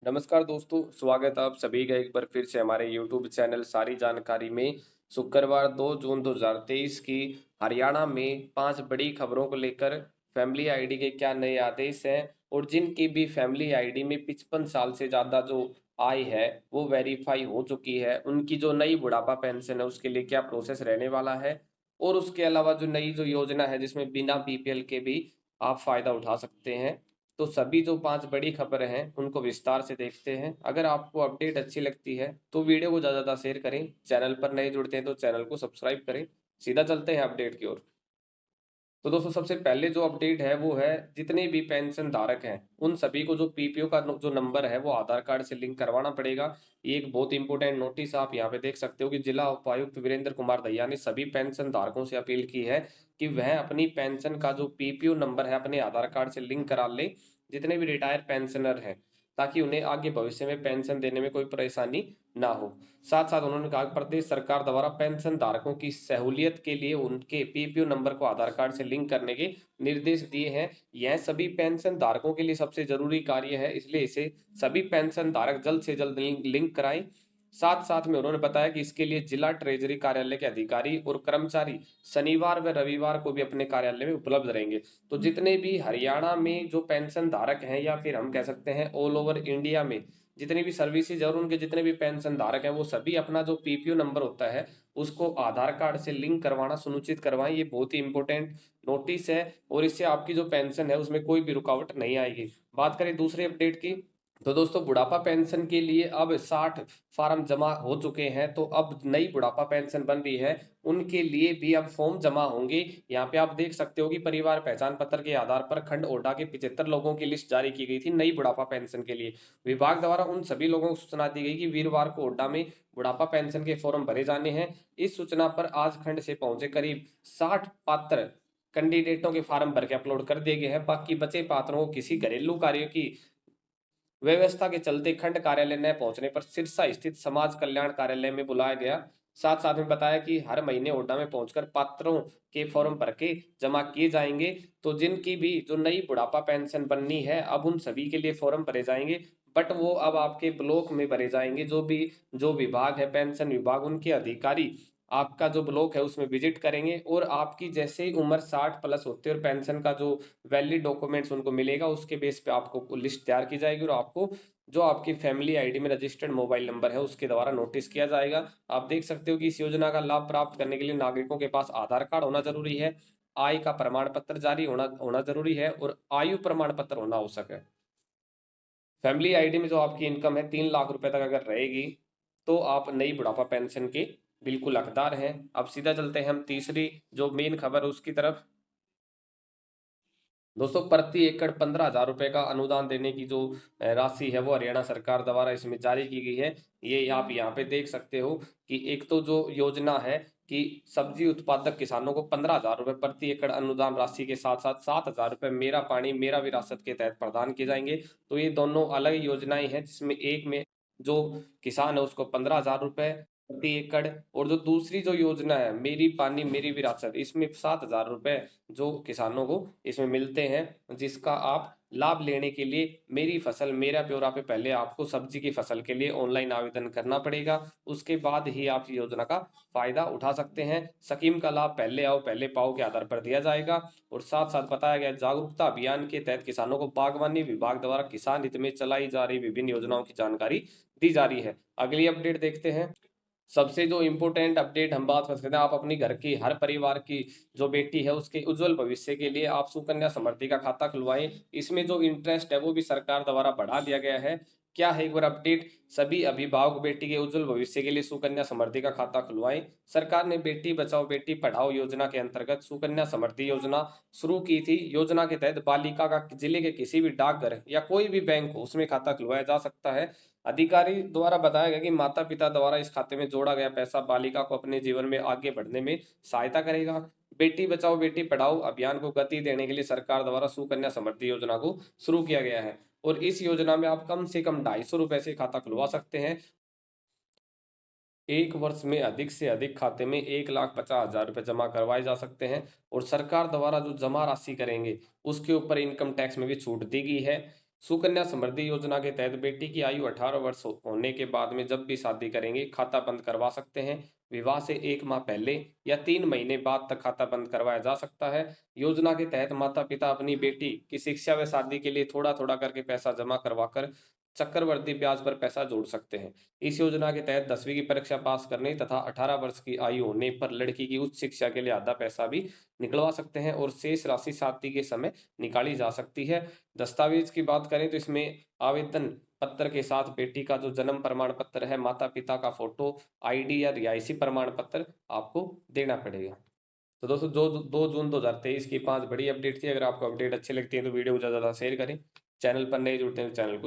नमस्कार दोस्तों, स्वागत है आप सभी का एक बार फिर से हमारे YouTube चैनल सारी जानकारी में। शुक्रवार 2 जून 2023 की हरियाणा में 5 बड़ी खबरों को लेकर फैमिली आईडी के क्या नए आदेश हैं और जिनकी भी फैमिली आईडी में 55 साल से ज़्यादा जो आय है वो वेरीफाई हो चुकी है, उनकी जो नई बुढ़ापा पेंशन है उसके लिए क्या प्रोसेस रहने वाला है। और उसके अलावा जो नई जो योजना है जिसमें बिना बीपीएल के भी आप फायदा उठा सकते हैं। तो सभी जो 5 बड़ी खबरें हैं उनको विस्तार से देखते हैं। अगर आपको अपडेट अच्छी लगती है तो वीडियो को ज़्यादा ज़्यादा शेयर करें। चैनल पर नए जुड़ते हैं तो चैनल को सब्सक्राइब करें। सीधा चलते हैं अपडेट की ओर। तो दोस्तों सबसे पहले जो अपडेट है वो है, जितने भी पेंशन धारक हैं उन सभी को जो पीपीओ का जो नंबर है वो आधार कार्ड से लिंक करवाना पड़ेगा। ये एक बहुत इंपॉर्टेंट नोटिस आप यहाँ पे देख सकते हो कि जिला उपायुक्त वीरेंद्र कुमार दहिया ने सभी पेंशन धारकों से अपील की है कि वह अपनी पेंशन का जो पीपीओ नंबर है अपने आधार कार्ड से लिंक करा ले, जितने भी रिटायर पेंशनर हैं, ताकि उन्हें आगे भविष्य में पेंशन देने में कोई परेशानी ना हो। साथ साथ उन्होंने कहा कि प्रदेश सरकार द्वारा पेंशन धारकों की सहूलियत के लिए उनके पीपीओ नंबर को आधार कार्ड से लिंक करने के निर्देश दिए हैं। यह सभी पेंशन धारकों के लिए सबसे जरूरी कार्य है, इसलिए इसे सभी पेंशन धारक जल्द से जल्द लिंक कराएं। साथ साथ में उन्होंने बताया कि इसके लिए जिला ट्रेजरी कार्यालय के अधिकारी और कर्मचारी शनिवार व रविवार को भी अपने कार्यालय में उपलब्ध रहेंगे। तो जितने भी हरियाणा में जो पेंशन धारक हैं या फिर हम कह सकते हैं ऑल ओवर इंडिया में जितनी भी सर्विसेज और उनके जितने भी पेंशन धारक हैं वो सभी अपना जो पीपीओ नंबर होता है उसको आधार कार्ड से लिंक करवाना सुनिश्चित करवाएं। ये बहुत ही इंपॉर्टेंट नोटिस है और इससे आपकी जो पेंशन है उसमें कोई भी रुकावट नहीं आएगी। बात करें दूसरे अपडेट की, तो दोस्तों बुढ़ापा पेंशन के लिए अब 60 फार्म जमा हो चुके हैं, तो अब नई बुढ़ापा पेंशन बन रही है उनके लिए भी अब फॉर्म जमा होंगे। यहाँ पे आप देख सकते हो कि परिवार पहचान पत्र के आधार पर खंड ओडा के 75 लोगों की लिस्ट जारी की गई थी नई बुढ़ापा पेंशन के लिए। विभाग द्वारा उन सभी लोगों को सूचना दी गई कि वीरवार को ओडा में बुढ़ापा पेंशन के फॉर्म भरे जाने हैं। इस सूचना पर आज खंड से पहुंचे करीब 60 पात्र कैंडिडेटों के फार्म भर के अपलोड कर दिए गए हैं। बाकी बचे पात्रों को किसी घरेलू कार्यों की व्यवस्था के चलते खंड कार्यालय न पहुंचने पर सिरसा स्थित समाज कल्याण कार्यालय में बुलाया गया। साथ साथ में बताया कि हर महीने ओडा में पहुंचकर पात्रों के फॉर्म भर के जमा किए जाएंगे। तो जिनकी भी जो नई बुढ़ापा पेंशन बननी है अब उन सभी के लिए फॉर्म भरे जाएंगे, बट वो अब आपके ब्लॉक में भरे जाएंगे। जो विभाग है पेंशन विभाग उनके अधिकारी आपका जो ब्लॉक है उसमें विजिट करेंगे और आपकी जैसे ही उम्र 60 प्लस होती है और पेंशन का जो वैलिड डॉक्यूमेंट्स उनको मिलेगा उसके बेस पे आपको लिस्ट तैयार की जाएगी और आपको जो आपकी फैमिली आईडी में रजिस्टर्ड मोबाइल नंबर है उसके द्वारा नोटिस किया जाएगा। आप देख सकते हो कि इस योजना का लाभ प्राप्त करने के लिए नागरिकों के पास आधार कार्ड होना जरूरी है, आय का प्रमाण पत्र जारी होना होना जरूरी है और आयु प्रमाण पत्र होना आवश्यक है। फैमिली आईडी में जो आपकी इनकम है 3 लाख रुपए तक अगर रहेगी तो आप नई बुढ़ापा पेंशन के बिल्कुल हकदार हैं। अब सीधा चलते हैं हम तीसरी जो मेन खबर है उसकी तरफ। दोस्तों प्रति एकड़ 15,000 रुपए का अनुदान देने की जो राशि है वो हरियाणा सरकार द्वारा इसमें जारी की गई है। ये आप यहाँ पे देख सकते हो कि एक तो जो योजना है कि सब्जी उत्पादक किसानों को 15,000 रुपए प्रति एकड़ अनुदान राशि के साथ साथ 7,000 रुपए मेरा पानी मेरा विरासत के तहत प्रदान किए जाएंगे। तो ये दोनों अलग योजनाएं हैं जिसमें एक में जो किसान है उसको 15,000 रुपए प्रति एकड़ और जो दूसरी जो योजना है मेरी पानी मेरी विरासत इसमें 7,000 रुपए जो किसानों को इसमें मिलते हैं, जिसका आप लाभ लेने के लिए मेरी फसल मेरा ब्यौरा पे पहले आपको सब्जी की फसल के लिए ऑनलाइन आवेदन करना पड़ेगा। उसके बाद ही आप योजना का फायदा उठा सकते हैं। स्कीम का लाभ पहले आओ पहले पाओ के आधार पर दिया जाएगा। और साथ साथ बताया गया जागरूकता अभियान के तहत किसानों को बागवानी विभाग द्वारा किसान हित में चलाई जा रही विभिन्न योजनाओं की जानकारी दी जा रही है। अगली अपडेट देखते हैं। सबसे जो इम्पोर्टेंट अपडेट हम बात कर सकते हैं, आप अपनी घर की हर परिवार की जो बेटी है उसके उज्जवल भविष्य के लिए आप सुकन्या समृद्धि का खाता खुलवाएं। इसमें जो इंटरेस्ट है वो भी सरकार द्वारा बढ़ा दिया गया है। क्या है एक बार अपडेट, सभी अभिभावक बेटी के उज्जवल भविष्य के लिए सुकन्या समृद्धि का खाता खुलवाएं। सरकार ने बेटी बचाओ बेटी पढ़ाओ योजना के अंतर्गत सुकन्या समृद्धि योजना शुरू की थी। योजना के तहत बालिका का जिले के किसी भी डाकघर या कोई भी बैंक हो उसमें खाता खुलवाया जा सकता है। अधिकारी द्वारा बताया गया कि माता पिता द्वारा इस खाते में जोड़ा गया पैसा बालिका को अपने जीवन में आगे बढ़ने में सहायता करेगा। बेटी बचाओ बेटी पढ़ाओ अभियान को गति देने के लिए सरकार द्वारा सुकन्या समृद्धि योजना को शुरू किया गया है और इस योजना में आप कम से कम 250 रुपए से खाता खुलवा सकते हैं। एक वर्ष में अधिक से अधिक खाते में 1,50,000 रुपए जमा करवाए जा सकते हैं और सरकार द्वारा जो जमा राशि करेंगे उसके ऊपर इनकम टैक्स में भी छूट दी गई है। सुकन्या समृद्धि योजना के तहत बेटी की आयु 18 वर्ष होने के बाद में जब भी शादी करेंगे खाता बंद करवा सकते हैं। विवाह से 1 माह पहले या 3 महीने बाद तक खाता बंद करवाया जा सकता है। योजना के तहत माता पिता अपनी बेटी की शिक्षा व शादी के लिए थोड़ा थोड़ा करके पैसा जमा करवाकर चक्रवर्ती ब्याज पर पैसा जोड़ सकते हैं। इस योजना के तहत 10वीं की परीक्षा पास करने तथा 18 वर्ष की आयु होने पर लड़की की उच्च शिक्षा के लिए आधा पैसा भी निकलवा सकते हैं और शेष राशि शादी के समय निकाली जा सकती है। दस्तावेज की बात करें तो इसमें आवेदन पत्र के साथ बेटी का जो जन्म प्रमाण पत्र है, माता पिता का फोटो, आईडी या रिहायशी प्रमाण पत्र आपको देना पड़ेगा। तो दोस्तों, जो 2 जून 2023 की 5 बड़ी अपडेट थी। अगर आपको अपडेट अच्छी लगती है तो वीडियो को ज़्यादा से ज़्यादा शेयर करें। चैनल पर नए जुड़ते हैं तो चैनल को